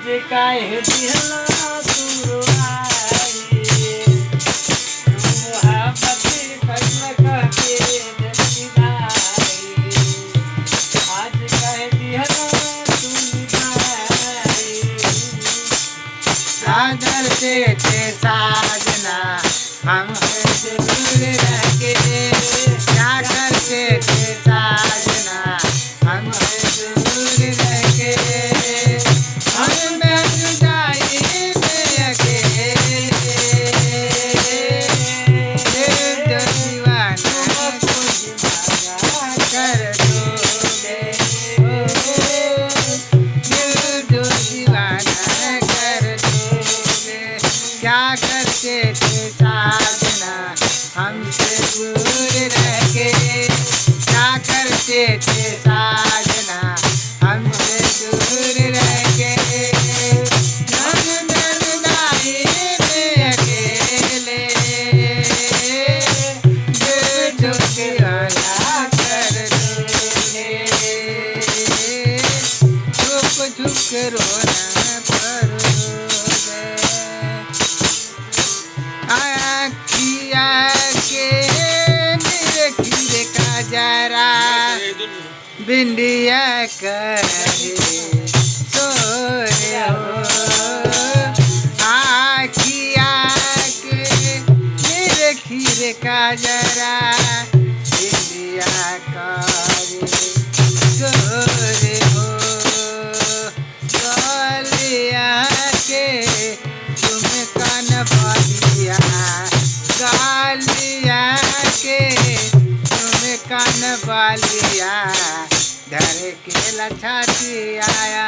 आज काहे दिहला तू रुआई मोहब्बत कैला कहके देखिनाई आज काहे दिहला तू रुआई सागर से थे साजना हमसे दूर रह के क्या करते थे साजना हमसे दूर रह के हम में जुदाई में अकेले दिल जो दीवाना को दीवाना कर दोगे दिल जो दीवाना कर दोगे क्या करते थे साजना हमसे दूर रह के क्या करते थे साजना हमसे दूर रह के हम जुदाई में अकेले दिल जो दीवाना कर दोगे झुक झुक रोना पड़ोगे आखिया के निरखिर का जरा बिंदिया करे सोरे हो आखिया के निरखिर का जरा बिंदिया करे सोरे हो गलिया के तुम कान बालिया गालिया के तुम कान बालिया धर के लछाती आया